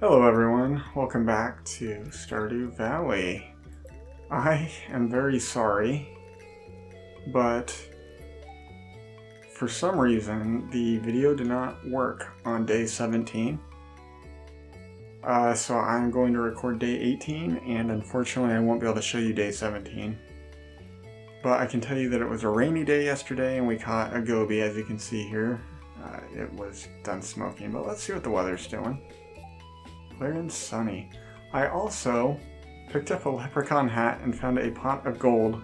Hello everyone, welcome back to Stardew Valley. I am very sorry, but for some reason the video did not work on day 17. So I'm going to record day 18, and unfortunately I won't be able to show you day 17. But I can tell you that it was a rainy day yesterday and we caught a goby, as you can see here. It was done smoking, but let's see what the weather's doing. Clear and sunny. I also picked up a leprechaun hat and found a pot of gold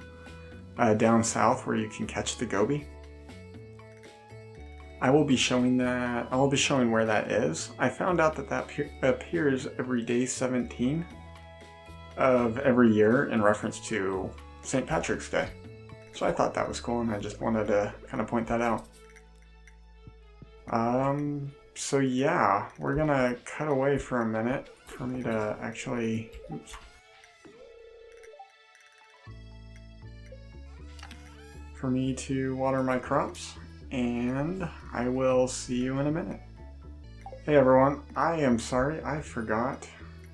down south where you can catch the goby. I will be showing where that is. I found out that that appears every day 17 of every year in reference to St. Patrick's Day. So I thought that was cool and I just wanted to kind of point that out. So yeah, we're gonna cut away for a minute for me to actually, for me to water my crops, and I will see you in a minute. Hey everyone, I am sorry I forgot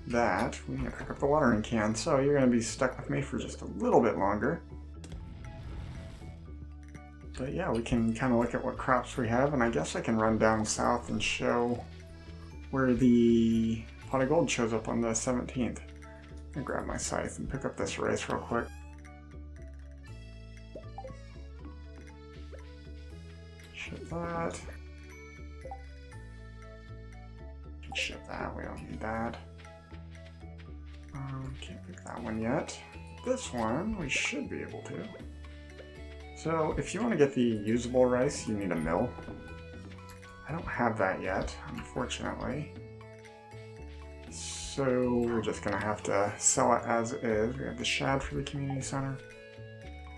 that we need to pick up the watering can, so you're gonna be stuck with me for just a little bit longer. But yeah, we can kind of look at what crops we have, and I guess I can run down south and show where the pot of gold shows up on the 17th. I'm gonna grab my scythe and pick up this rice real quick. Ship that. Ship that, we don't need that. Can't pick that one yet. This one, we should be able to. So, if you want to get the usable rice, you need a mill. I don't have that yet, unfortunately. So, we're just going to have to sell it as is. We have the shad for the community center.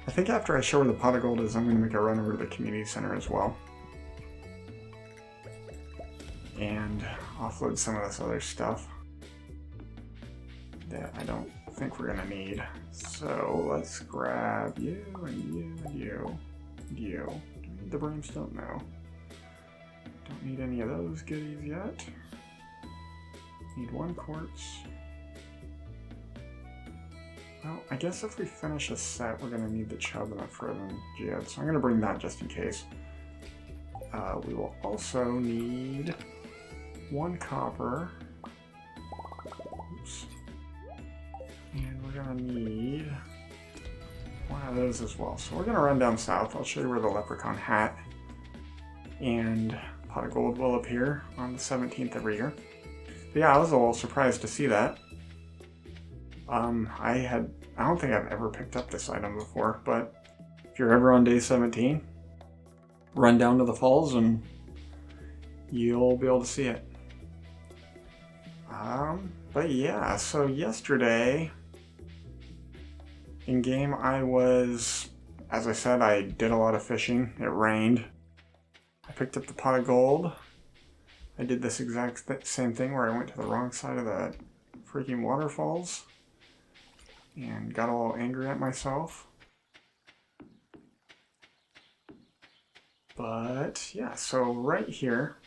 I think after I show where the pot of gold is, I'm going to make a run over to the community center as well. And offload some of this other stuff that I don't think we're going to need. So let's grab you and you and you and you. Do we need the brimstone? No. Don't need any of those goodies yet. Need one quartz. Well, I guess if we finish a set, we're going to need the chub and the frozen jade, so I'm going to bring that just in case. We will also need one copper. Oops. And we're going to need one of those as well. So we're going to run down south. I'll show you where the leprechaun hat and pot of gold will appear on the 17th every year. But yeah, I was a little surprised to see that. I don't think I've ever picked up this item before, but if you're ever on day 17, run down to the falls and you'll be able to see it. But yeah, so yesterday in game I was, as I said, I did a lot of fishing. It rained. I picked up the pot of gold. I did this exact same thing where I went to the wrong side of the freaking waterfalls and got a little angry at myself. But yeah, so right here,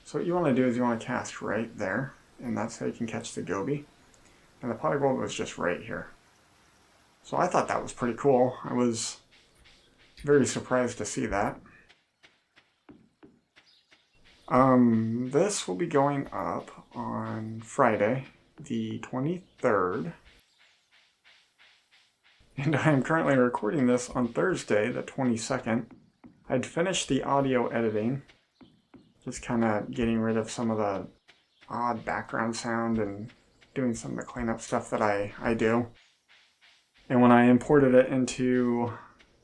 so what you want to do is you want to cast right there, and that's how you can catch the goby. And the pot of gold was just right here. So I thought that was pretty cool. I was very surprised to see that. This will be going up on Friday, the 23rd. And I am currently recording this on Thursday, the 22nd. I'd finished the audio editing, just kind of getting rid of some of the odd background sound and doing some of the cleanup stuff that I do. And when I imported it into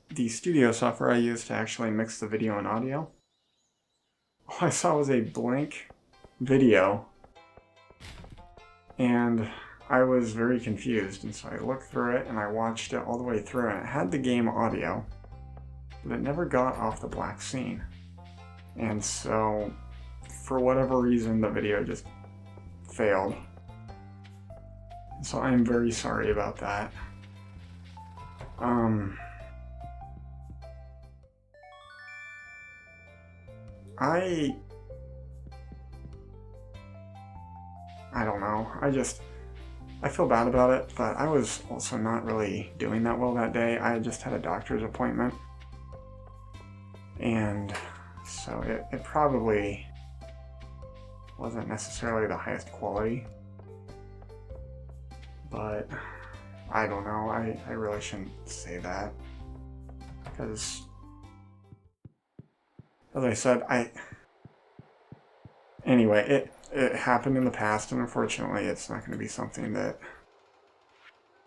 the studio software I use to actually mix the video and audio, all I saw was a blank video, and I was very confused, and so I looked through it and I watched it all the way through, and it had the game audio, but it never got off the black scene. And so, for whatever reason, the video just failed. So I'm very sorry about that. I don't know. I feel bad about it, but I was also not really doing that well that day. I just had a doctor's appointment. And so it probably wasn't necessarily the highest quality. But I don't know. I really shouldn't say that. Because, as I said, anyway, it happened in the past, and unfortunately it's not going to be something that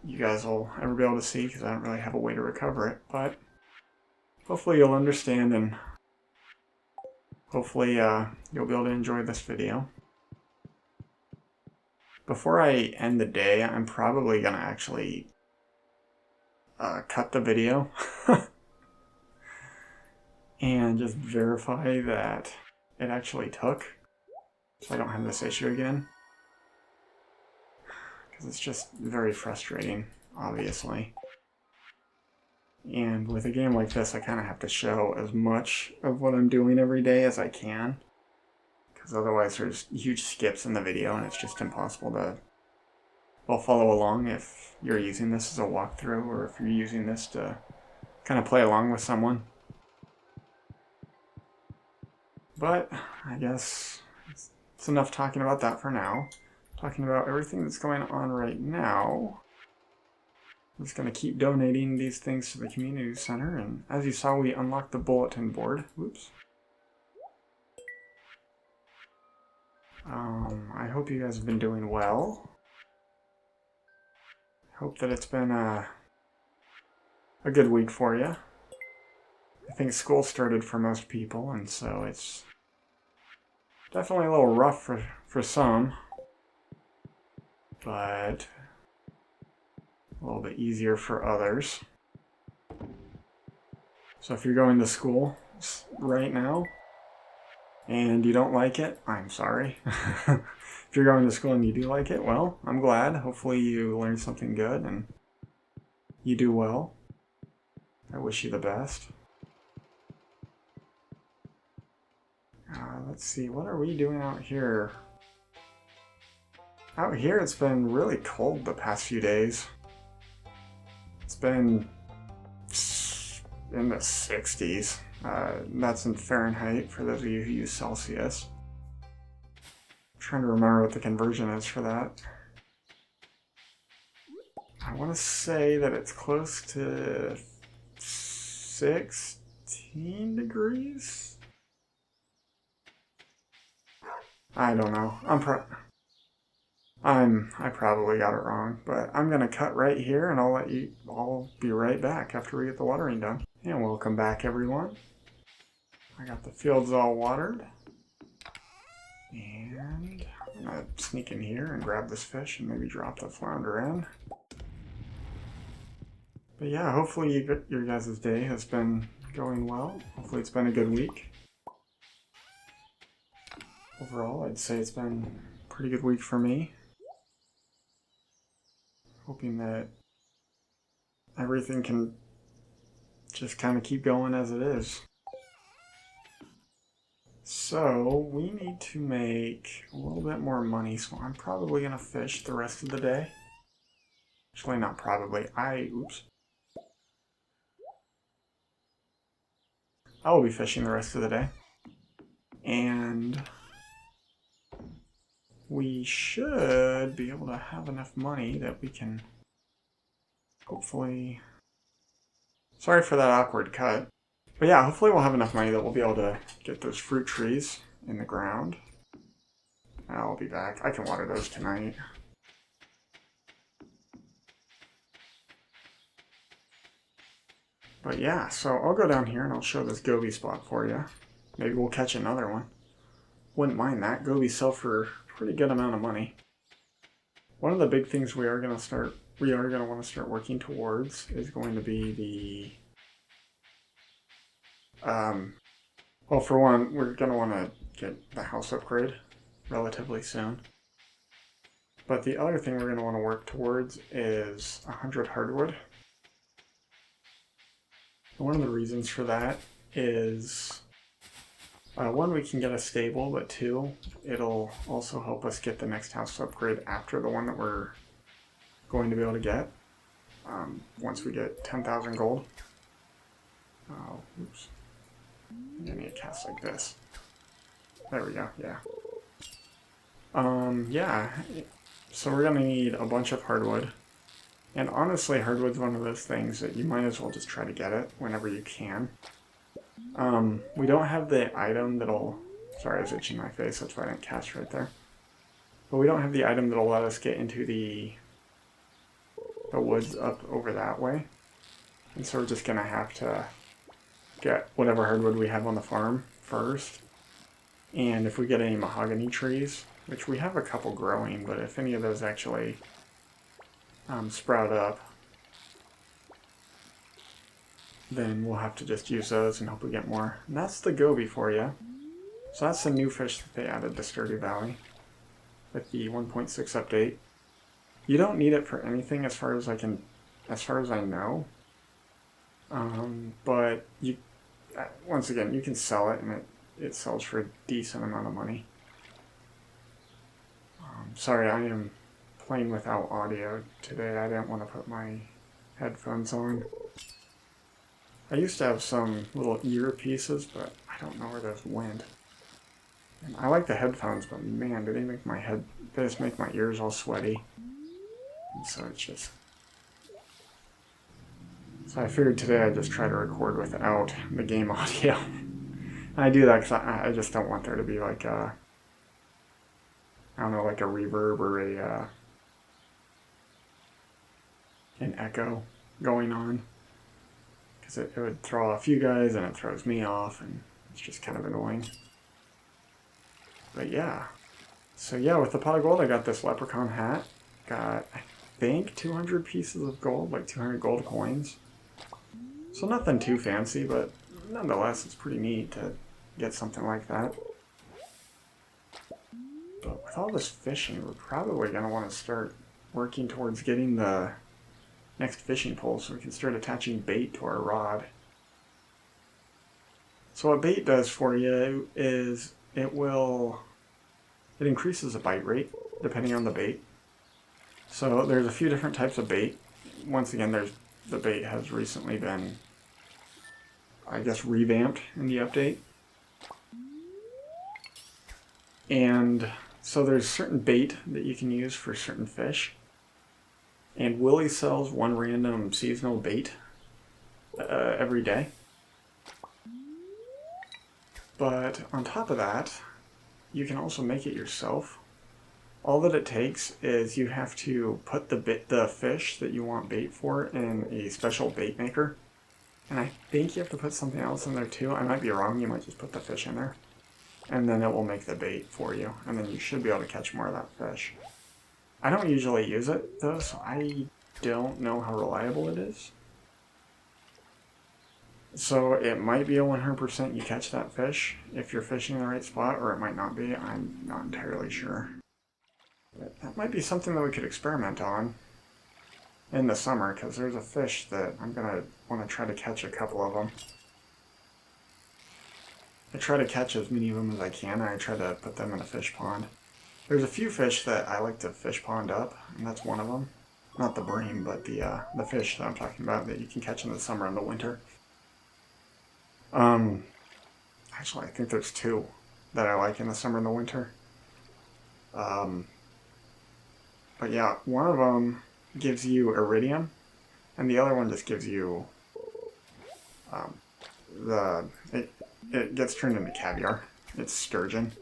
you guys will ever be able to see because I don't really have a way to recover it. But hopefully you'll understand, and hopefully you'll be able to enjoy this video. Before I end the day, I'm probably going to actually cut the video and just verify that it actually took, so I don't have this issue again. Because it's just very frustrating, obviously. And with a game like this, I kind of have to show as much of what I'm doing every day as I can. Because otherwise there's huge skips in the video and it's just impossible to, well, follow along if you're using this as a walkthrough or if you're using this to kind of play along with someone. But I guess it's enough talking about that for now. Talking about everything that's going on right now. I'm just going to keep donating these things to the community center, and as you saw, we unlocked the bulletin board. Whoops. I hope you guys have been doing well. I hope that it's been a good week for you. I think school started for most people, and so it's definitely a little rough for some, but a little bit easier for others. So if you're going to school right now and you don't like it, I'm sorry. If you're going to school and you do like it, well, I'm glad. Hopefully you learn something good and you do well. I wish you the best. Let's see, what are we doing out here? Out here it's been really cold the past few days. It's been in the 60s. That's in Fahrenheit for those of you who use Celsius. I'm trying to remember what the conversion is for that. I want to say that it's close to 16 degrees? I don't know. I probably got it wrong, but I'm gonna cut right here and I'll be right back after we get the watering done. And welcome back, everyone. I got the fields all watered. And I'm gonna sneak in here and grab this fish and maybe drop the flounder in. But yeah, hopefully your guys' day has been going well. Hopefully it's been a good week. Overall, I'd say it's been a pretty good week for me. Hoping that everything can just kind of keep going as it is. So we need to make a little bit more money, so I'm probably going to fish the rest of the day. Actually, not probably. Oops. I will be fishing the rest of the day. And we should be able to have enough money that we can hopefully... Sorry for that awkward cut. But yeah, hopefully we'll have enough money that we'll be able to get those fruit trees in the ground. I'll be back. I can water those tonight. But yeah, so I'll go down here and I'll show this goby spot for you. Maybe we'll catch another one. Wouldn't mind that. Gobies sell for a pretty good amount of money. One of the big things we are going to want to start working towards is going to be the well, for one, we're going to want to get the house upgrade relatively soon. But the other thing we're going to want to work towards is 100 hardwood. And one of the reasons for that is One, we can get a stable, but two, it'll also help us get the next house upgrade after the one that we're going to be able to get once we get 10,000 gold. Oh, oops. I need a cast like this. There we go, yeah. Yeah. So we're gonna need a bunch of hardwood. And honestly, hardwood's one of those things that you might as well just try to get it whenever you can. We don't have the item that'll... Sorry, I was itching my face, that's why I didn't cast right there. But we don't have the item that'll let us get into the woods up over that way. And so we're just gonna have to get whatever hardwood we have on the farm first. And if we get any mahogany trees, which we have a couple growing, but if any of those actually sprout up, then we'll have to just use those and hope we get more. And that's the goby for you. So that's the new fish that they added to Stardew Valley with the 1.6 update. You don't need it for anything as far as I know. But you, once again, you can sell it, and it sells for a decent amount of money. Sorry, I am playing without audio today. I didn't want to put my headphones on. I used to have some little earpieces, but I don't know where those went. And I like the headphones, but man, do they make they just make my ears all sweaty. And so it's just... So I figured today I'd just try to record without the game audio. And I do that because I just don't want there to be like a... I don't know, like a reverb or an echo going on. Because it would throw off you guys and it throws me off, and it's just kind of annoying. But yeah. So yeah, with the pot of gold I got this leprechaun hat. Got, I think, 200 pieces of gold, like 200 gold coins. So nothing too fancy, but nonetheless it's pretty neat to get something like that. But with all this fishing, we're probably going to want to start working towards getting the next fishing pole so we can start attaching bait to our rod. So what bait does for you is it increases the bite rate depending on the bait. So there's a few different types of bait. Once again, the bait has recently been, I guess, revamped in the update. And so there's certain bait that you can use for certain fish. And Willie sells one random seasonal bait every day. But on top of that, you can also make it yourself. All that it takes is you have to put the fish that you want bait for in a special bait maker. And I think you have to put something else in there too. I might be wrong, you might just put the fish in there. And then it will make the bait for you. And then you should be able to catch more of that fish. I don't usually use it though, so I don't know how reliable it is. So it might be a 100% you catch that fish if you're fishing in the right spot, or it might not be. I'm not entirely sure. But that might be something that we could experiment on in the summer, because there's a fish that I'm going to want to try to catch a couple of them. I try to catch as many of them as I can, and I try to put them in a fish pond. There's a few fish that I like to fish pond up, and that's one of them. Not the bream, but the fish that I'm talking about that you can catch in the summer and the winter. Actually, I think there's two that I like in the summer and the winter. But yeah, one of them gives you iridium, and the other one just gives you it gets turned into caviar. It's sturgeon,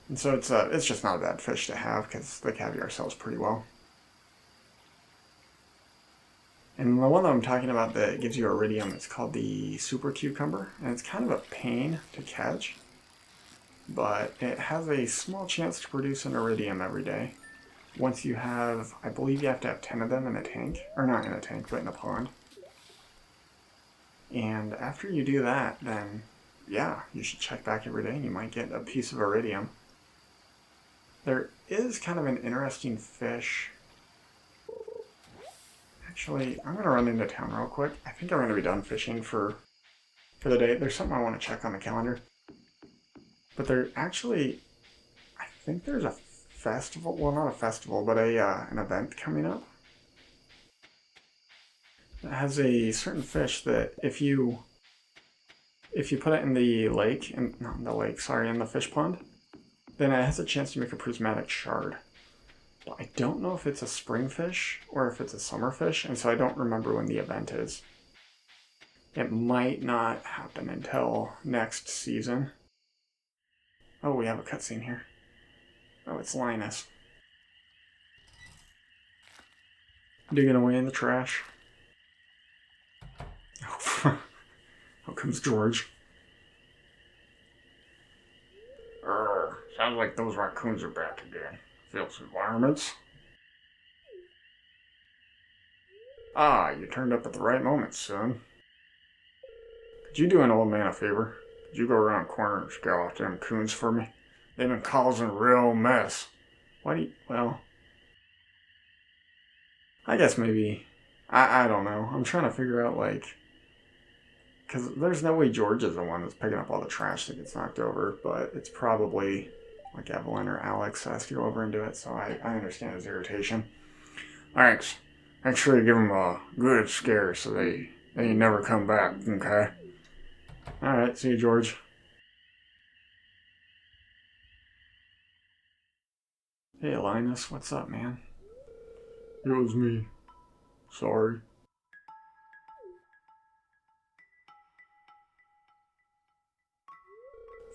and so it's just not a bad fish to have because the caviar sells pretty well. And the one that I'm talking about that gives you iridium, it's called the super cucumber, and it's kind of a pain to catch, but it has a small chance to produce an iridium every day. Once you have, I believe you have to have 10 of them in a tank, or not in a tank, but in a pond. And after you do that, then yeah, you should check back every day and you might get a piece of iridium. There is kind of an interesting fish. Actually, I'm going to run into town real quick. I think I'm going to be done fishing for the day. There's something I want to check on the calendar. But there actually, I think there's a festival, well not a festival, but an event coming up. It has a certain fish that if you put it in the lake, not in the lake, sorry, in the fish pond, then it has a chance to make a prismatic shard. But I don't know if it's a spring fish or if it's a summer fish, and so I don't remember when the event is. It might not happen until next season. Oh, we have a cutscene here. Oh, it's Linus. Digging away in the trash. Oh, out comes George. Sounds like those raccoons are back again. Filthy varmints. Ah, you turned up at the right moment, son. Could you do an old man a favor? Could you go around the corner and scare off them coons for me? They've been causing a real mess. Why do you... Well... I guess maybe... I don't know. I'm trying to figure out, like... Because there's no way George is the one that's picking up all the trash that gets knocked over, but it's probably like Evelyn or Alex has to go over and do it, so I understand his irritation. Thanks. Make sure you give them a good scare so they never come back, okay? Alright, see you, George. Hey, Linus, what's up, man? It was me. Sorry.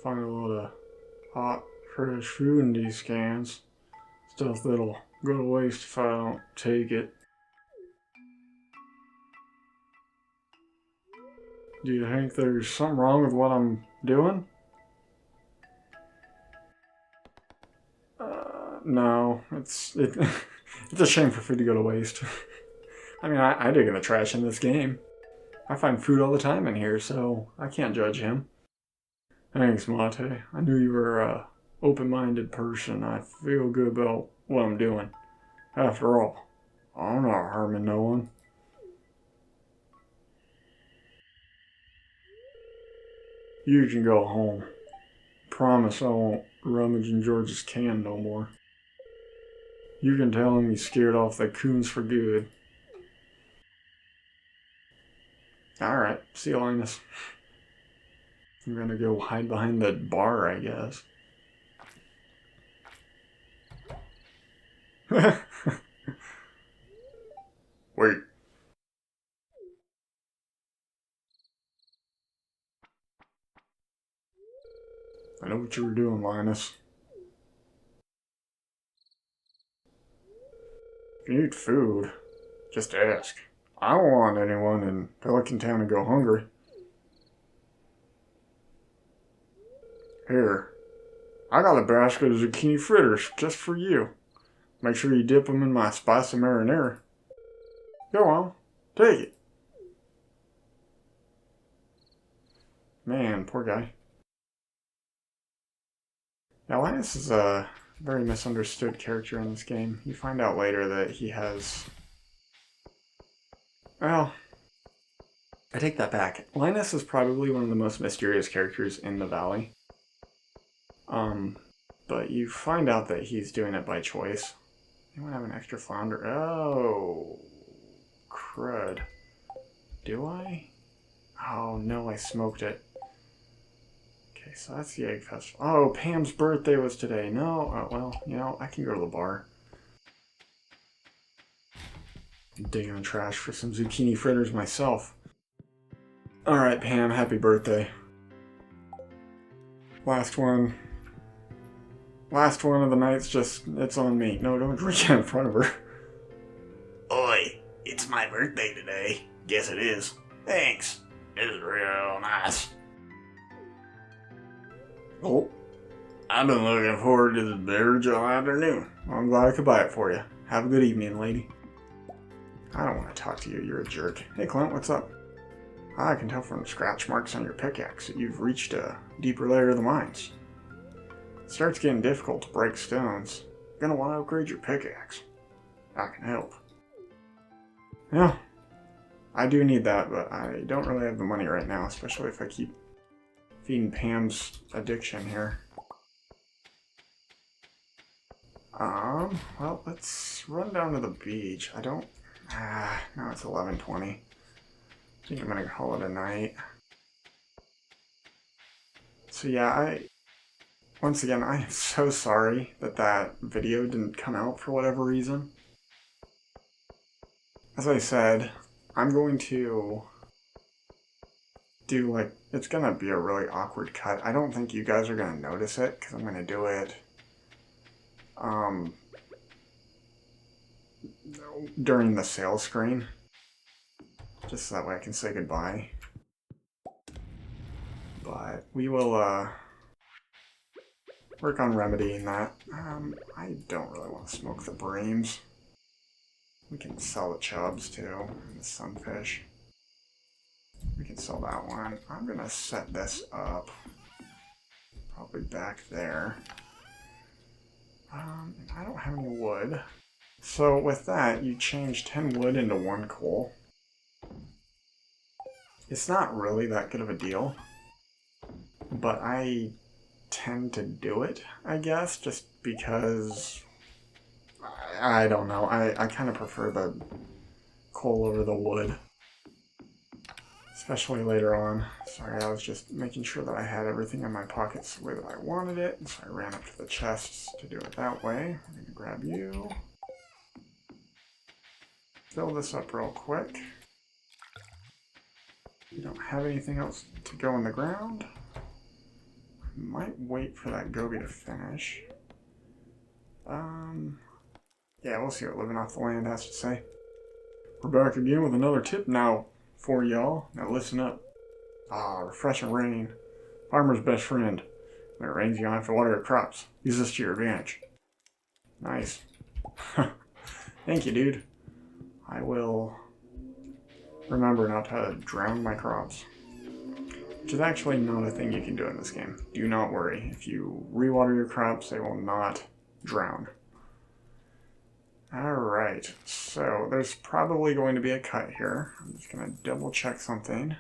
Find a lot of hot, fresh food in these cans. Stuff that'll go to waste if I don't take it. Do you think there's something wrong with what I'm doing? No. It's a shame for food to go to waste. I mean, I dig in the trash in this game. I find food all the time in here, so I can't judge him. Thanks, Mate. I knew you were a open-minded person. I feel good about what I'm doing. After all, I'm not harming no one. You can go home. Promise I won't rummage in George's can no more. You can tell him you scared off the coons for good. Alright, see you, Linus. I'm gonna go hide behind the bar, I guess. Wait. I know what you were doing, Linus. If you need food, just ask. I don't want anyone in Pelican Town to go hungry. Here, I got a basket of zucchini fritters just for you. Make sure you dip them in my spicy marinara. Go on, take it. Man, poor guy. Now, Linus is a very misunderstood character in this game. You find out later that he has... Well, I take that back. Linus is probably one of the most mysterious characters in the Valley. But you find out that he's doing it by choice. Anyone have an extra flounder? Oh, crud. Do I? Oh, no, I smoked it. Okay, so that's the egg festival. Oh, Pam's birthday was today. No, well, you know, I can go to the bar. I'm digging in the trash for some zucchini fritters myself. Alright, Pam, happy birthday. Last one of the night's just, it's on me. No, don't drink it in front of her. Oi, it's my birthday today. Guess it is. Thanks. It is real nice. Oh, I've been looking forward to this beverage all afternoon. I'm glad I could buy it for you. Have a good evening, lady. I don't want to talk to you, you're a jerk. Hey, Clint, what's up? I can tell from the scratch marks on your pickaxe that you've reached a deeper layer of the mines. It starts getting difficult to break stones. You're gonna want to upgrade your pickaxe. I can help. Yeah, I do need that, but I don't really have the money right now, especially if I keep feeding Pam's addiction here. Well, let's run down to the beach. I don't... now it's 11:20. I think I'm gonna call it a night. So yeah, once again, I am so sorry that that video didn't come out for whatever reason. As I said, I'm going to do like, it's gonna be a really awkward cut. I don't think you guys are gonna notice it because I'm gonna do it during the sales screen, just so that way I can say goodbye. But we will work on remedying that. I don't really want to smoke the breams. We can sell the chubs too, and the sunfish. We can sell that one. I'm gonna set this up probably back there. And I don't have any wood. So with that, you change 10 wood into 1 coal. It's not really that good of a deal, but I tend to do it, I guess, just because, I don't know, I kind of prefer the coal over the wood, especially later on. Sorry, I was just making sure that I had everything in my pockets the way that I wanted it, so I ran up to the chests to do it that way. I'm going to grab you. Fill this up real quick. We don't have anything else to go in the ground. Might wait for that goby to finish. Yeah, we'll see what living off the land has to say. We're back again with another tip now for y'all. Now listen up. Refreshing rain. Farmer's best friend. When it rains, you don't have to water your crops. Use this to your advantage. Nice. Thank you, dude. I will remember not to drown my crops. Which is actually not a thing you can do in this game. Do not worry. If you rewater your crops, they will not drown. Alright, so there's probably going to be a cut here. I'm just going to double check something.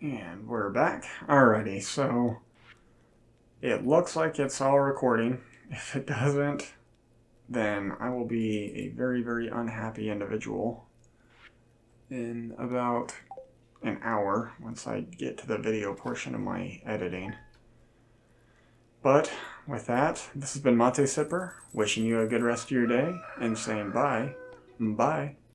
And we're back. Alrighty, so it looks like it's all recording. If it doesn't, then I will be a very, very unhappy individual in about an hour once I get to the video portion of my editing. But with that, this has been Mate Sipper, wishing you a good rest of your day and saying bye. Bye.